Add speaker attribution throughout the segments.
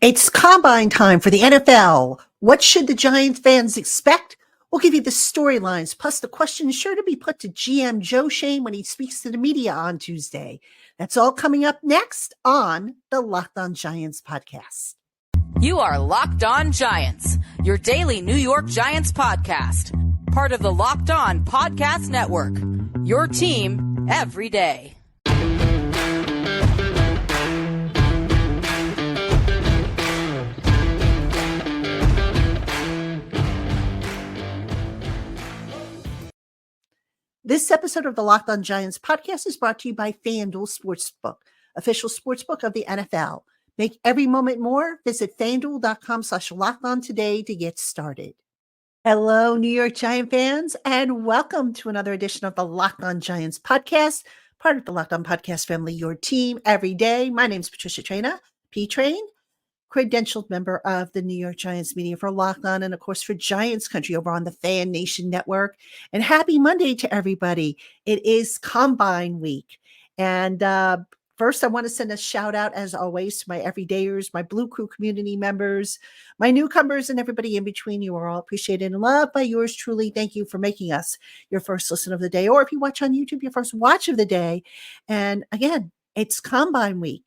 Speaker 1: It's combine time for the NFL. What should the Giants fans expect? We'll give you the storylines, plus the questions sure to be put to GM Joe Schoen when he speaks to the media on Tuesday. That's all coming up next on the Locked On Giants podcast.
Speaker 2: You are Locked On Giants, your daily New York Giants podcast. Part of the Locked On Podcast Network, your team every day.
Speaker 1: This episode of the Locked On Giants podcast is brought to you by FanDuel Sportsbook, official sportsbook of the NFL. Make every moment more. Visit FanDuel.com/lockedon today to get started. Hello, New York Giant fans, and welcome to another edition of the Locked On Giants podcast, part of the Locked On Podcast family, your team every day. My name is Patricia Traina, P-Train, credentialed member of the New York Giants media for Locked On and, of course, for Giants Country over on the Fan Nation Network. And happy Monday to everybody. It is Combine Week. And first, I want to send a shout out, as always, to my everydayers, my Blue Crew community members, my newcomers, and everybody in between. You are all appreciated and loved by yours truly. Thank you for making us your first listen of the day, or if you watch on YouTube, your first watch of the day. And again, it's Combine Week,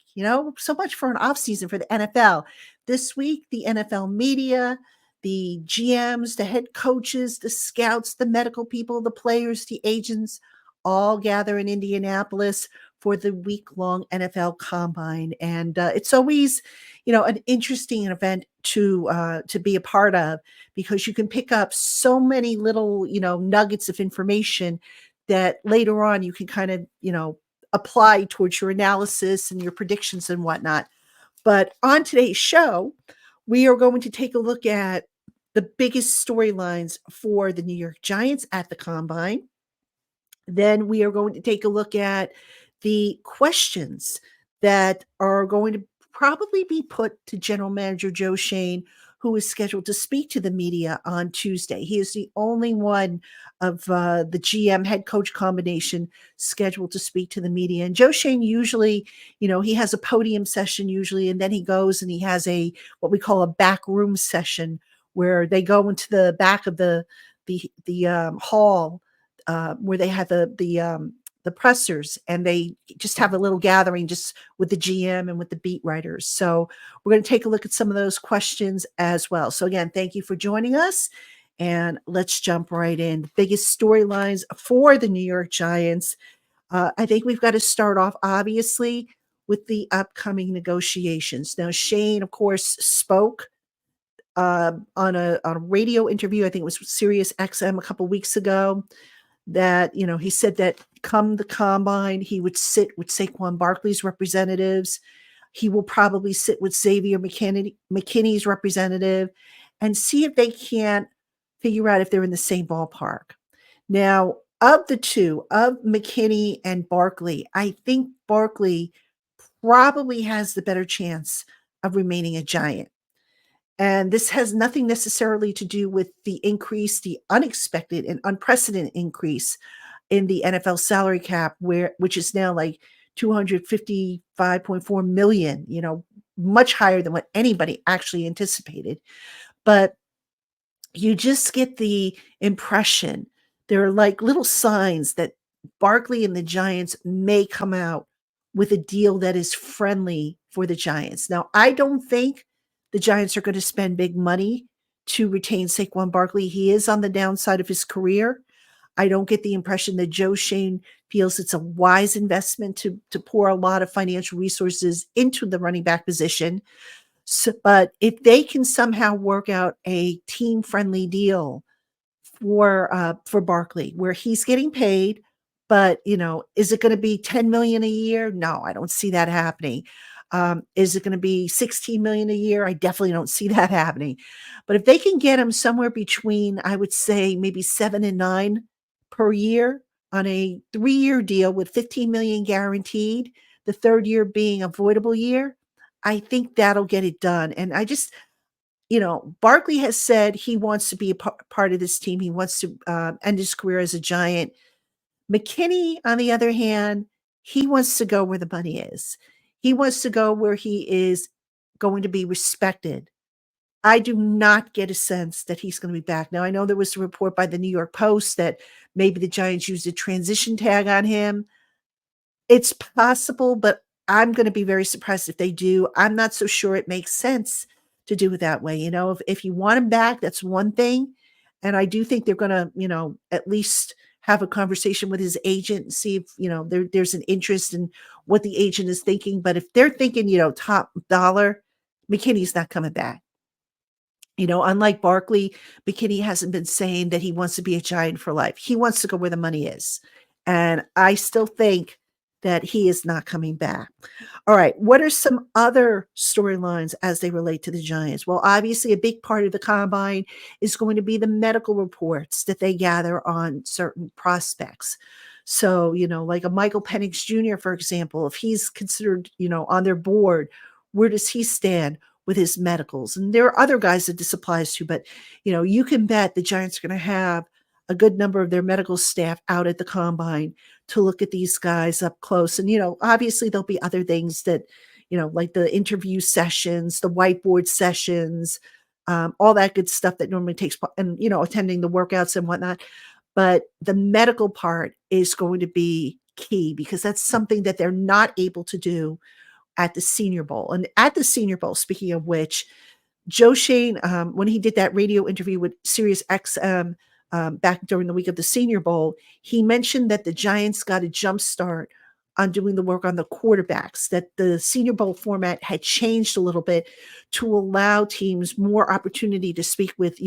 Speaker 1: so much for an off season for the NFL. This week, the NFL media, the GMs, the head coaches, the scouts, the medical people, the players, the agents, all gather in Indianapolis for the week-long NFL Combine. And it's always, an interesting event to be a part of, because you can pick up so many little, nuggets of information that later on you can kind of, apply towards your analysis and your predictions and whatnot. But on today's show, we are going to take a look at the biggest storylines for the New York Giants at the Combine. Then we are going to take a look at the questions that are going to probably be put to General Manager Joe Schoen, who is scheduled to speak to the media on Tuesday. He is the only one of the GM head coach combination scheduled to speak to the media. And Joe Schoen usually, he has a podium session usually, and then he goes and he has what we call a back room session, where they go into the back of the hall where they have the pressers, and they just have a little gathering just with the GM and with the beat writers. So we're going to take a look at some of those questions as well. So again, thank you for joining us, and let's jump right in. The biggest storylines for the New York Giants. I think we've got to start off, obviously, with the upcoming negotiations. Now, Schoen, of course, spoke on a radio interview. I think it was Sirius XM a couple weeks ago, that, he said that come the Combine, he would sit with Saquon Barkley's representatives. He will probably sit with Xavier McKinney's representative and see if they can't figure out if they're in the same ballpark. Now, of the two, of McKinney and Barkley, I think Barkley probably has the better chance of remaining a Giant. And this has nothing necessarily to do with the unexpected and unprecedented increase in the NFL salary cap, which is now like $255.4 million, much higher than what anybody actually anticipated. But you just get the impression there are like little signs that Barkley and the Giants may come out with a deal that is friendly for the Giants. Now, I don't think the Giants are going to spend big money to retain Saquon Barkley. He is on the downside of his career. I don't get the impression that Joe Schoen feels it's a wise investment to pour a lot of financial resources into the running back position. So, but if they can somehow work out a team-friendly deal for Barkley, where he's getting paid, but is it going to be $10 million a year? No, I don't see that happening. Is it going to be $16 million a year? I definitely don't see that happening. But if they can get him somewhere between, I would say, maybe 7 and 9 per year on a 3-year deal with $15 million guaranteed, the third year being a voidable year, I think that'll get it done. And I just, Barkley has said he wants to be a part of this team. He wants to end his career as a Giant. McKinney, on the other hand, he wants to go where the money is. He wants to go where he is going to be respected. I do not get a sense that he's going to be back. Now, I know there was a report by the New York Post that maybe the Giants used a transition tag on him. It's possible, but I'm going to be very surprised if they do. I'm not so sure it makes sense to do it that way. If you want him back, that's one thing. And I do think they're going to, at least have a conversation with his agent and see if, there's an interest in what the agent is thinking. But if they're thinking, top dollar, McKinney's not coming back. Unlike Barkley, McKinney hasn't been saying that he wants to be a Giant for life. He wants to go where the money is. And I still think that he is not coming back. All right. What are some other storylines as they relate to the Giants? Well, obviously, a big part of the combine is going to be the medical reports that they gather on certain prospects. So, like a Michael Penix Jr., for example, if he's considered, on their board, where does he stand with his medicals? And there are other guys that this applies to, but, you can bet the Giants are going to have a good number of their medical staff out at the combine to look at these guys up close. And, obviously there'll be other things that, like the interview sessions, the whiteboard sessions, all that good stuff that normally takes, and, attending the workouts and whatnot. But the medical part is going to be key because that's something that they're not able to do at the Senior Bowl. And at the Senior Bowl, speaking of which, Joe Schoen, when he did that radio interview with Sirius XM back during the week of the Senior Bowl, he mentioned that the Giants got a jump start on doing the work on the quarterbacks, that the Senior Bowl format had changed a little bit to allow teams more opportunity to speak with,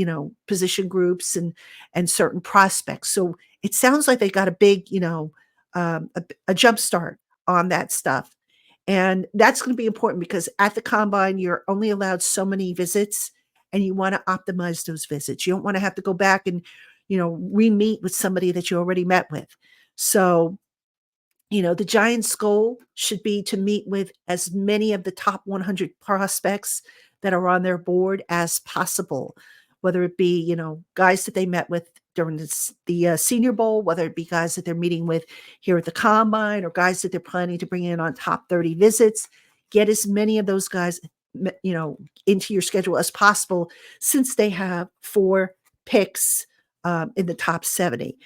Speaker 1: position groups and certain prospects. So it sounds like they got a big, a jump start on that stuff. And that's going to be important because at the combine, you're only allowed so many visits and you want to optimize those visits. You don't want to have to go back and, re-meet with somebody that you already met with. So, the Giants' goal should be to meet with as many of the top 100 prospects that are on their board as possible, whether it be, guys that they met with during the Senior Bowl, whether it be guys that they're meeting with here at the combine or guys that they're planning to bring in on top 30 visits. Get as many of those guys, into your schedule as possible since they have 4 picks in the top 70.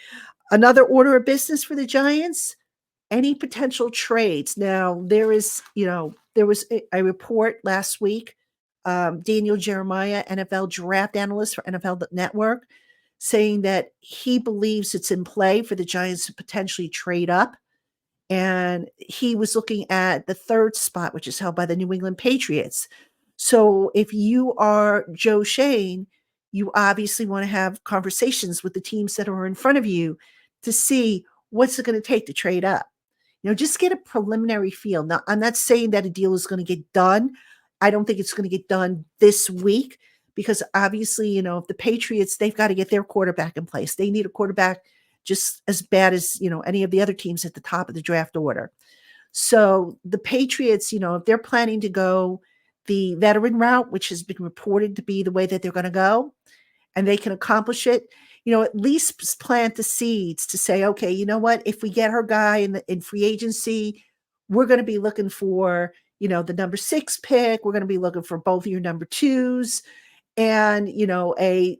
Speaker 1: Another order of business for the Giants, any potential trades. Now, there was a report last week, Daniel Jeremiah, NFL draft analyst for NFL Network, saying that he believes it's in play for the Giants to potentially trade up. And he was looking at the 3rd spot, which is held by the New England Patriots. So if you are Joe Schoen, you obviously want to have conversations with the teams that are in front of you to see what's it going to take to trade up. Just get a preliminary feel. Now, I'm not saying that a deal is going to get done. I don't think it's going to get done this week because obviously, if the Patriots, they've got to get their quarterback in place. They need a quarterback just as bad as, any of the other teams at the top of the draft order. So the Patriots, if they're planning to go the veteran route, which has been reported to be the way that they're going to go, and they can accomplish it, at least plant the seeds to say, okay, you know what, if we get our guy in free agency, we're going to be looking for, the number 6 pick. We're going to be looking for both of your number 2s and,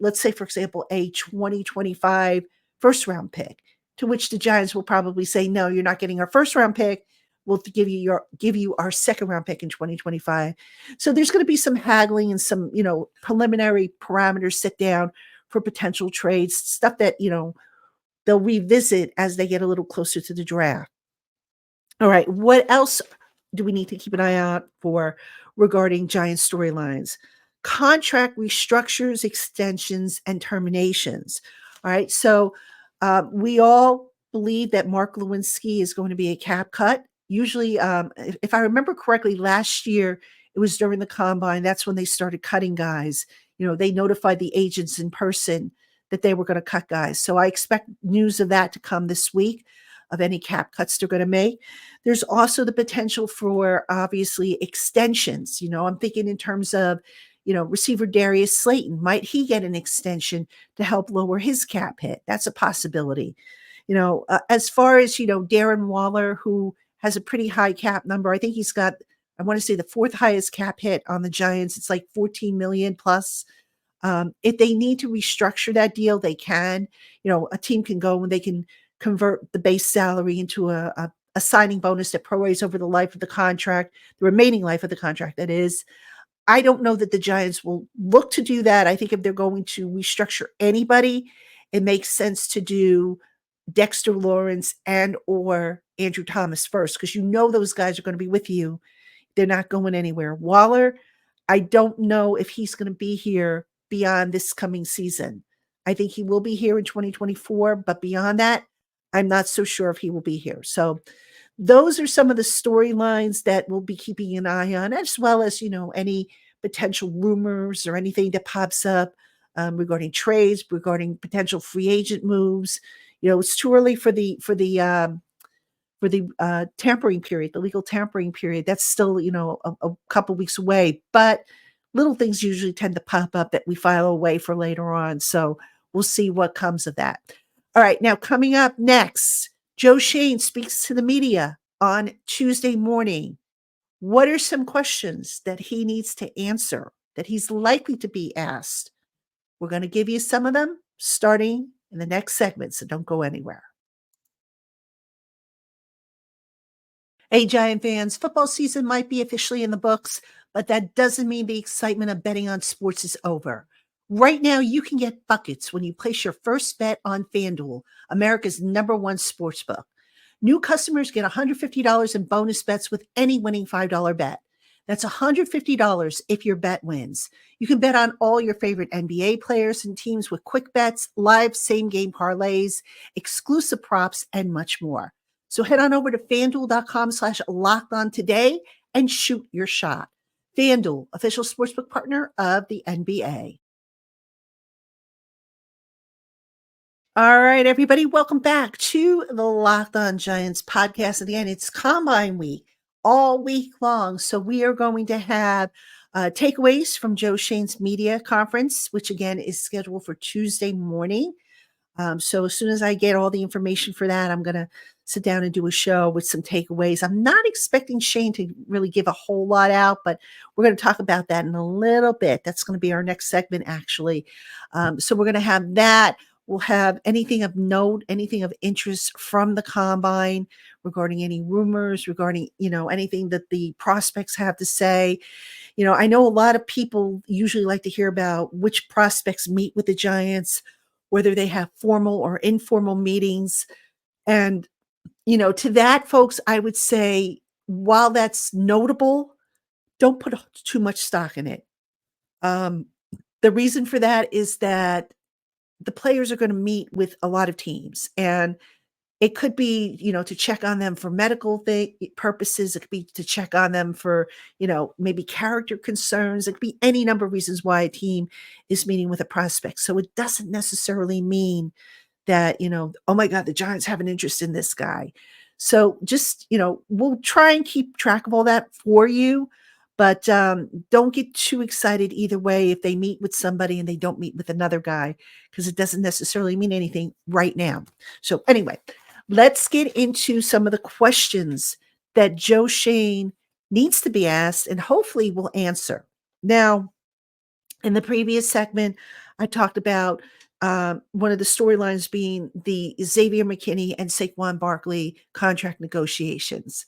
Speaker 1: let's say, for example, a 2025 first round pick, to which the Giants will probably say, no, you're not getting our first round pick. We'll give you our second round pick in 2025. So there's going to be some haggling and some, preliminary parameters set down for potential trades, stuff that, they'll revisit as they get a little closer to the draft. All right. What else do we need to keep an eye out for regarding Giants storylines? Contract restructures, extensions, and terminations. All right. So we all believe that Mark Lewinsky is going to be a cap cut. Usually, if I remember correctly, last year, it was during the combine. That's when they started cutting guys. They notified the agents in person that they were going to cut guys. So I expect news of that to come this week, of any cap cuts they're going to make. There's also the potential for, obviously, extensions. I'm thinking in terms of, receiver Darius Slayton. Might he get an extension to help lower his cap hit? That's a possibility. As far as, Darren Waller, who has a pretty high cap number, I think he's got I want to say the fourth highest cap hit on the Giants. It's like 14 million plus. If they need to restructure that deal, they can. A team can go and they can convert the base salary into a signing bonus that prorates over the life of the contract, the remaining life of the contract, that is. I don't know that the Giants will look to do that. I think if they're going to restructure anybody, it makes sense to do Dexter Lawrence and or Andrew Thomas first, because those guys are going to be with you. They're not going anywhere. Waller, I don't know if he's going to be here beyond this coming season. I think he will be here in 2024, but beyond that, I'm not so sure if he will be here. So those are some of the storylines that we'll be keeping an eye on, as well as, any potential rumors or anything that pops up regarding trades, regarding potential free agent moves. It's too early for the tampering period, the legal tampering period. That's still, a couple weeks away, but little things usually tend to pop up that we file away for later on. So we'll see what comes of that. All right. Now, coming up next, Joe Schoen speaks to the media on Tuesday morning. What are some questions that he needs to answer, that he's likely to be asked? We're going to give you some of them starting in the next segment, so don't go anywhere. Hey, Giant fans, football season might be officially in the books, but that doesn't mean the excitement of betting on sports is over. Right now, you can get buckets when you place your first bet on FanDuel, America's #1 sportsbook. New customers get $150 in bonus bets with any winning $5 bet. That's $150 if your bet wins. You can bet on all your favorite NBA players and teams with quick bets, live same-game parlays, exclusive props, and much more. So head on over to FanDuel.com/lockedon today and shoot your shot. FanDuel, official sportsbook partner of the NBA. All right, everybody, welcome back to the Locked On Giants podcast. Again, it's Combine Week, all week long. So we are going to have takeaways from Joe Schoen's media conference, which again is scheduled for Tuesday morning. So as soon as I get all the information for that, I'm going to sit down and do a show with some takeaways. I'm not expecting Schoen to really give a whole lot out, but we're going to talk about that in a little bit. That's going to be our next segment, actually. So we're going to have that. We'll have anything of note, anything of interest from the combine regarding any rumors, regarding, anything that the prospects have to say. I know a lot of people usually like to hear about which prospects meet with the Giants, whether they have formal or informal meetings. And, to that, folks, I would say, while that's notable, don't put too much stock in it. The reason for that is that the players are going to meet with a lot of teams, and it could be, to check on them for medical purposes. It could be to check on them for, maybe character concerns. It could be any number of reasons why a team is meeting with a prospect. So it doesn't necessarily mean that, oh my God, the Giants have an interest in this guy. So just, we'll try and keep track of all that for you. But don't get too excited either way if they meet with somebody and they don't meet with another guy, because it doesn't necessarily mean anything right now. So anyway, let's get into some of the questions that Joe Schoen needs to be asked and hopefully will answer. Now, in the previous segment, I talked about one of the storylines being the Xavier Mckin and Saquon Barkley contract negotiations.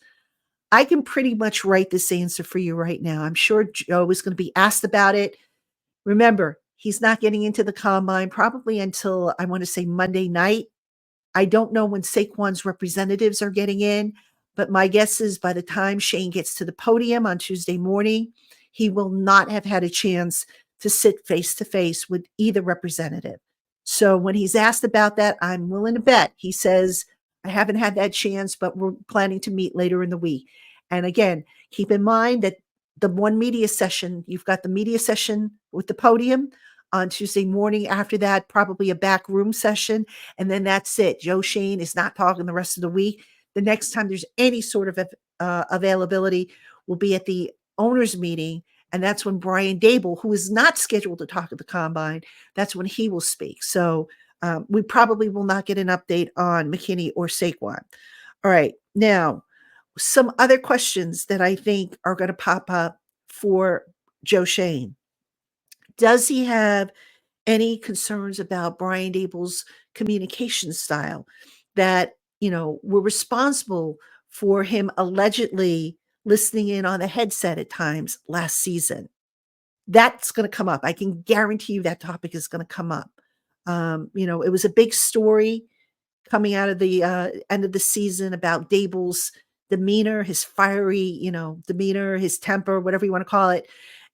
Speaker 1: I can pretty much write this answer for you right now. I'm sure Joe is going to be asked about it. Remember, he's not getting into the combine probably until, I want to say, Monday night. I don't know when Saquon's representatives are getting in, but my guess is by the time Schoen gets to the podium on Tuesday morning, he will not have had a chance to sit face-to-face with either representative. So when he's asked about that, I'm willing to bet he says, I haven't had that chance, but we're planning to meet later in the week. And again, keep in mind that the one media session, you've got the media session with the podium on Tuesday morning. After that, probably a back room session. And then that's it. Joe Schoen is not talking the rest of the week. The next time there's any sort of availability will be at the owners meeting. And that's when Brian Daboll, who is not scheduled to talk at the combine, that's when he will speak. So we probably will not get an update on Mckin or Saquon. All right. Now, some other questions that I think are going to pop up for Joe Schoen. Does he have any concerns about Brian Daboll's communication style that, were responsible for him allegedly listening in on the headset at times last season? That's going to come up. I can guarantee you that topic is going to come up. It was a big story coming out of the end of the season about Daboll's demeanor, his fiery, demeanor, his temper, whatever you want to call it.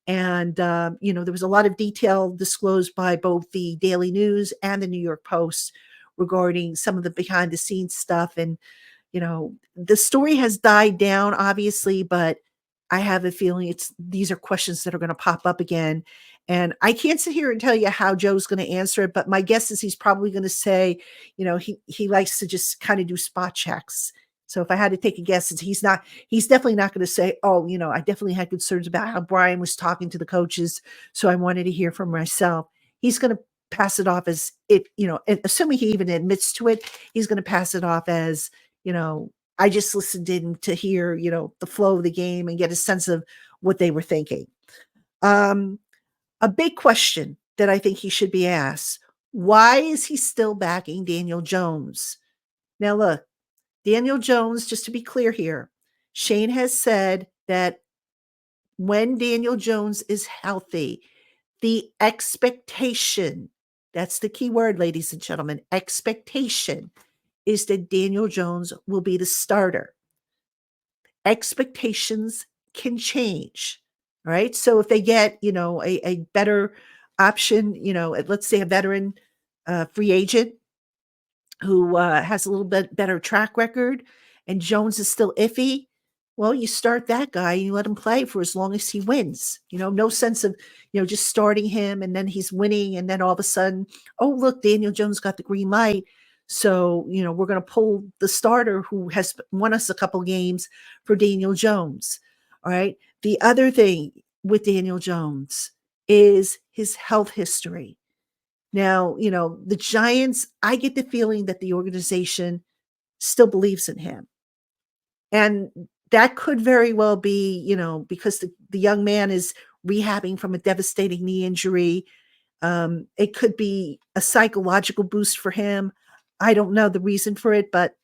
Speaker 1: And, there was a lot of detail disclosed by both the Daily News and the New York Post regarding some of the behind the scenes stuff. And, the story has died down, obviously, but I have a feeling these are questions that are going to pop up again. And I can't sit here and tell you how Joe's going to answer it, but my guess is he's probably going to say, he likes to just kind of do spot checks. So if I had to take a guess, he's definitely not going to say, oh, I definitely had concerns about how Brian was talking to the coaches, so I wanted to hear from myself. He's going to pass it off as assuming he even admits to it, he's going to pass it off as, I just listened in to hear, the flow of the game and get a sense of what they were thinking. A big question that I think he should be asked, why is he still backing Daniel Jones? Now, look, Daniel Jones, just to be clear here, Shane has said that when Daniel Jones is healthy, the expectation, that's the key word, ladies and gentlemen, expectation is that Daniel Jones will be the starter. Expectations can change, right? So if they get, a better option, let's say a veteran free agent who has a little bit better track record and Jones is still iffy, well, you start that guy and you let him play for as long as he wins. No sense of, just starting him and then he's winning and then all of a sudden, oh, look, Daniel Jones got the green light. So, we're going to pull the starter who has won us a couple games for Daniel Jones. All right. The other thing with Daniel Jones is his health history. Now, the Giants, I get the feeling that the organization still believes in him. And that could very well be, because the young man is rehabbing from a devastating knee injury. It could be a psychological boost for him. I don't know the reason for it, but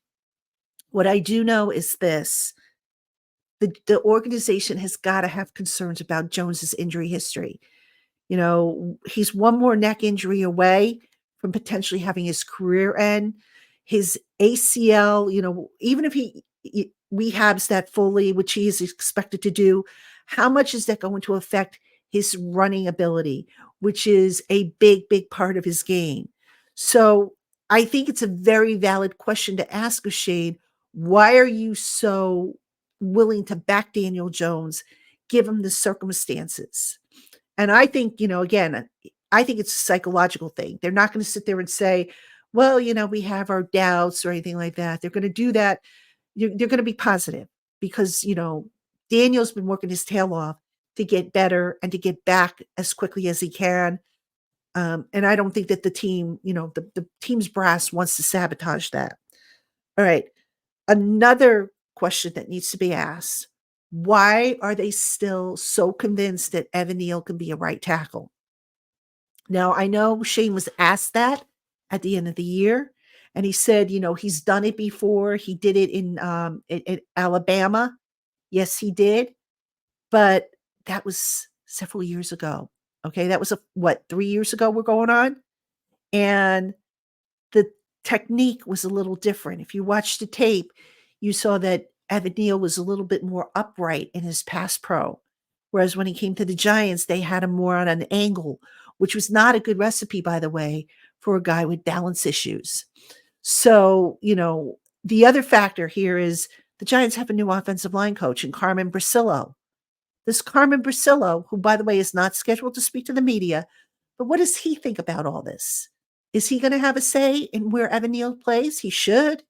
Speaker 1: what I do know is this. The organization has got to have concerns about Jones's injury history. He's one more neck injury away from potentially having his career end. His ACL, even if he rehabs that fully, which he is expected to do, how much is that going to affect his running ability, which is a big, big part of his game? So I think it's a very valid question to ask Shane. Why are you so willing to back Daniel Jones, given the circumstances? And I think, again, I think it's a psychological thing. They're not going to sit there and say, well, we have our doubts or anything like that. They're going to do that. They're going to be positive because, Daniel's been working his tail off to get better and to get back as quickly as he can. And I don't think that the team, the team's brass wants to sabotage that. All right. Another question that needs to be asked. Why are they still so convinced that Evan Neal can be a right tackle? Now, I know Shane was asked that at the end of the year, and he said, he's done it before. He did it in Alabama. Yes, he did. But that was several years ago. Okay, that was 3 years ago we're going on? And the technique was a little different. If you watched the tape, you saw that Evan Neal was a little bit more upright in his pass pro. Whereas when he came to the Giants, they had him more on an angle, which was not a good recipe, by the way, for a guy with balance issues. So, the other factor here is the Giants have a new offensive line coach in Carmen Brasillo. This Carmen Brasillo, who, by the way, is not scheduled to speak to the media, but what does he think about all this? Is he going to have a say in where Evan Neal plays? He should.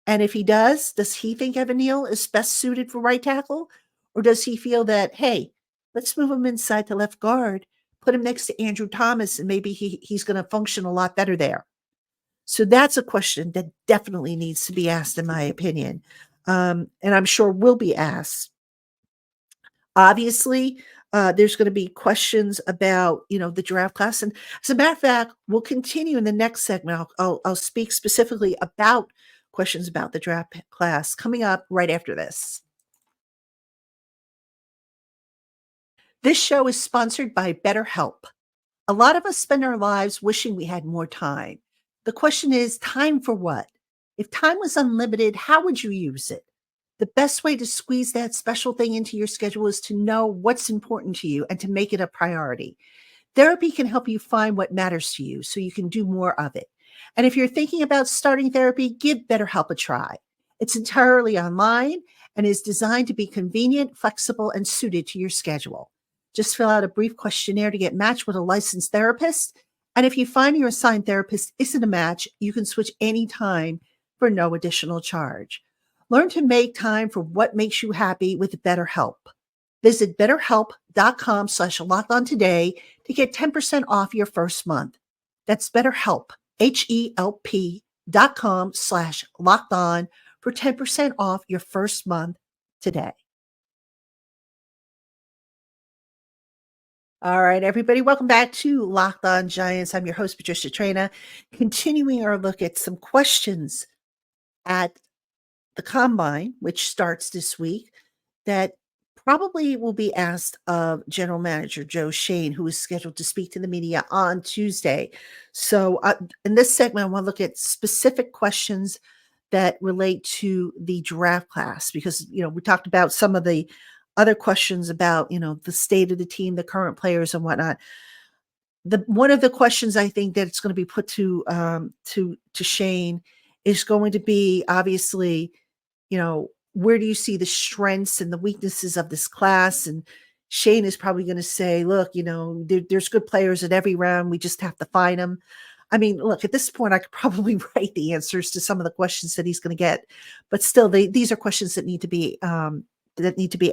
Speaker 1: And if he does he think Evan Neal is best suited for right tackle? Or does he feel that, hey, let's move him inside to left guard, put him next to Andrew Thomas, and maybe he's going to function a lot better there? So that's a question that definitely needs to be asked, in my opinion. and I'm sure will be asked. Obviously, there's going to be questions about, the draft class. And as a matter of fact, we'll continue in the next segment. I'll speak specifically about questions about the draft class coming up right after this. This show is sponsored by BetterHelp. A lot of us spend our lives wishing we had more time. The question is, time for what? If time was unlimited, how would you use it? The best way to squeeze that special thing into your schedule is to know what's important to you and to make it a priority. Therapy can help you find what matters to you so you can do more of it. And if you're thinking about starting therapy, give BetterHelp a try. It's entirely online and is designed to be convenient, flexible, and suited to your schedule. Just fill out a brief questionnaire to get matched with a licensed therapist. And if you find your assigned therapist isn't a match, you can switch anytime for no additional charge. Learn to make time for what makes you happy with BetterHelp. Visit betterhelp.com/lockedon today to get 10% off your first month. That's BetterHelp, HELP.com/lockedon for 10% off your first month today. All right, everybody, welcome back to Locked On Giants. I'm your host, Patricia Traina, continuing our look at some questions at the Combine, which starts this week, that probably will be asked of General Manager Joe Schoen, who is scheduled to speak to the media on Tuesday. So in this segment, I want to look at specific questions that relate to the draft class, because, we talked about some of the other questions about, the state of the team, the current players and whatnot. One of the questions I think that it's going to be put to Shane is going to be, obviously, where do you see the strengths and the weaknesses of this class? And Shane is probably going to say, look, there's good players at every round. We just have to find them. I mean, look, at this point, I could probably write the answers to some of the questions that he's going to get, but still, these are questions that need to be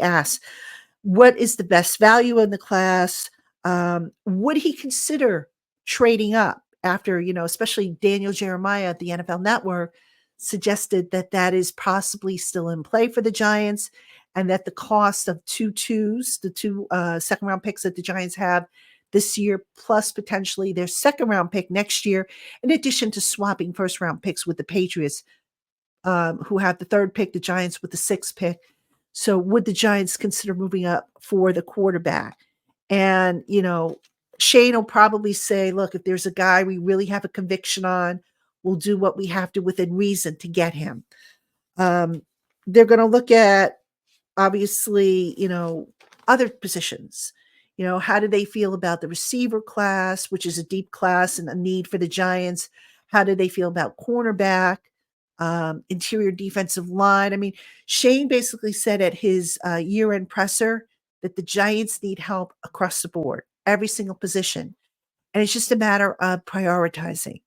Speaker 1: asked. What is the best value in the class? Would he consider trading up after, especially Daniel Jeremiah at the NFL Network suggested that is possibly still in play for the Giants, and that the cost of the two second round picks that the Giants have this year, plus potentially their second round pick next year, in addition to swapping first round picks with the Patriots, who have the third pick, the Giants with the sixth pick. So would the Giants consider moving up for the quarterback? And, Shane will probably say, look, if there's a guy we really have a conviction on, we'll do what we have to within reason to get him. They're going to look at, obviously, other positions. How do they feel about the receiver class, which is a deep class and a need for the Giants? How do they feel about cornerback, interior defensive line? I mean, Shane basically said at his year-end presser that the Giants need help across the board, every single position. And it's just a matter of prioritizing.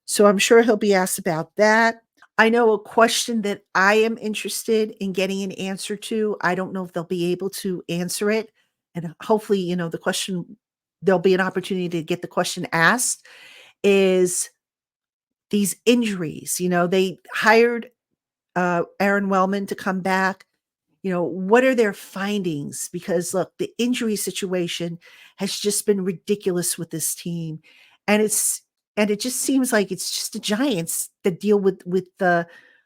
Speaker 1: So I'm sure he'll be asked about that. I know a question that I am interested in getting an answer to. I don't know if they'll be able to answer it. And hopefully, there'll be an opportunity to get the question asked, is these injuries. They hired Aaron Wellman to come back. What are their findings? Because look, the injury situation has just been ridiculous with this team. And it just seems like it's just the Giants that deal with the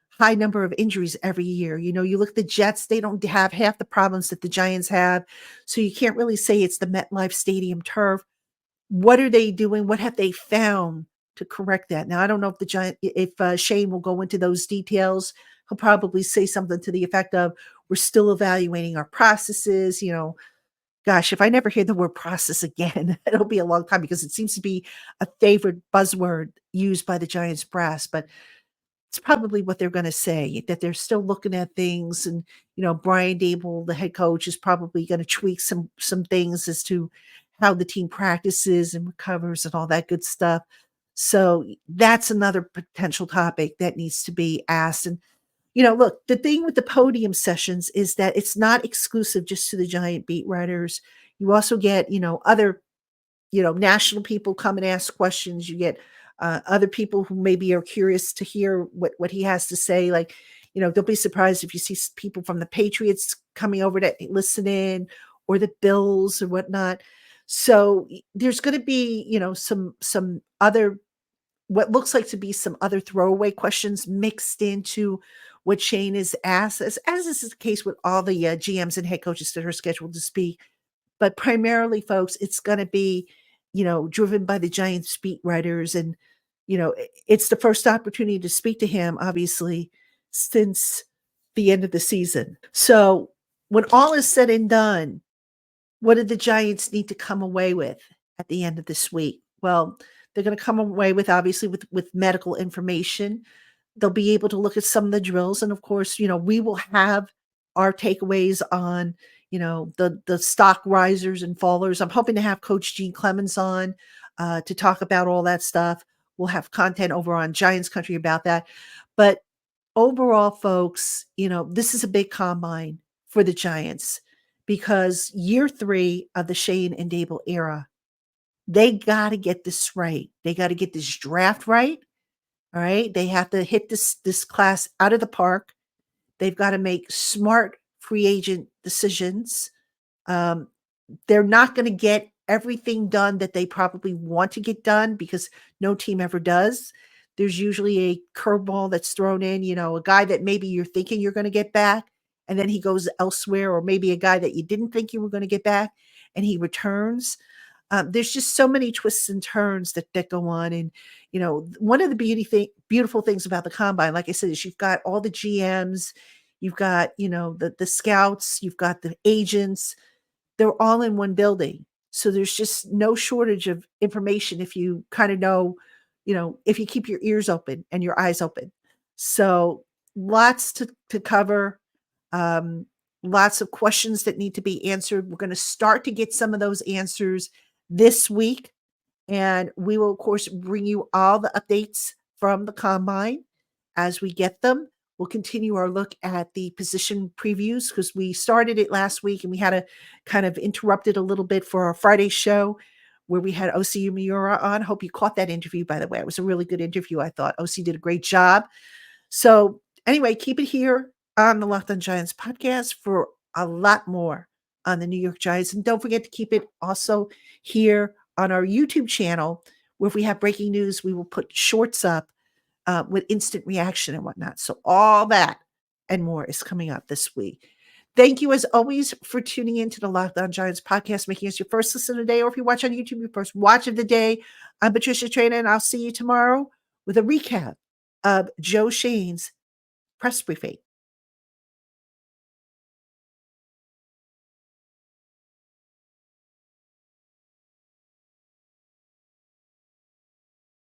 Speaker 1: high number of injuries every year. You look at the Jets, they don't have half the problems that the Giants have. So you can't really say it's the MetLife Stadium turf. What are they doing? What have they found to correct that? Now, I don't know if Shane will go into those details. He'll probably say something to the effect of, we're still evaluating our processes. Gosh, if I never hear the word process again, it'll be a long time, because it seems to be a favorite buzzword used by the Giants brass, but it's probably what they're going to say, that they're still looking at things. And, Brian Daboll, the head coach, is probably going to tweak some things as to how the team practices and recovers and all that good stuff. So that's another potential topic that needs to be asked. And, look, the thing with the podium sessions is that it's not exclusive just to the Giant beat writers. You also get, other, national people come and ask questions. You get other people who maybe are curious to hear what he has to say. Like, don't be surprised if you see people from the Patriots coming over to listen in, or the Bills or whatnot. So there's going to be, some other, what looks like to be some other throwaway questions mixed into what Shane is asked, as is the case with all the GMs and head coaches that are scheduled to speak. But primarily, folks, it's going to be, driven by the Giants beat writers. And, it's the first opportunity to speak to him, obviously, since the end of the season. So when all is said and done, what did the Giants need to come away with at the end of this week? Well, they're going to come away with, obviously, with medical information. They'll be able to look at some of the drills. And of course, we will have our takeaways on, the stock risers and fallers. I'm hoping to have Coach Gene Clemens on to talk about all that stuff. We'll have content over on Giants Country about that. But overall, folks, this is a big combine for the Giants, because year 3 of the Shane and Daboll era, they got to get this right. They got to get this draft right. All right. They have to hit this class out of the park. They've got to make smart free agent decisions. They're not going to get everything done that they probably want to get done, because no team ever does. There's usually a curveball that's thrown in, a guy that maybe you're thinking you're going to get back, and then he goes elsewhere, or maybe a guy that you didn't think you were going to get back and he returns. There's just so many twists and turns that go on. And, one of the beautiful things about the combine, like I said, is you've got all the GMs, you've got, the scouts, you've got the agents. They're all in one building. So there's just no shortage of information if you kind of know, if you keep your ears open and your eyes open. So lots to cover. Lots of questions that need to be answered. We're going to start to get some of those answers this week. And we will, of course, bring you all the updates from the combine as we get them. We'll continue our look at the position previews, because we started it last week and we had to kind of interrupt it a little bit for our Friday show where we had OC Miura on. Hope you caught that interview, by the way. It was a really good interview, I thought. OC did a great job. So anyway, keep it here on the Locked On Giants podcast for a lot more on the New York Giants. And don't forget to keep it also here on our YouTube channel, where if we have breaking news, we will put shorts up with instant reaction and whatnot. So all that and more is coming up this week. Thank you, as always, for tuning in to the Locked On Giants podcast, making us your first listen of the day, or if you watch on YouTube, your first watch of the day. I'm Patricia Traina, and I'll see you tomorrow with a recap of Joe Schoen's press briefing.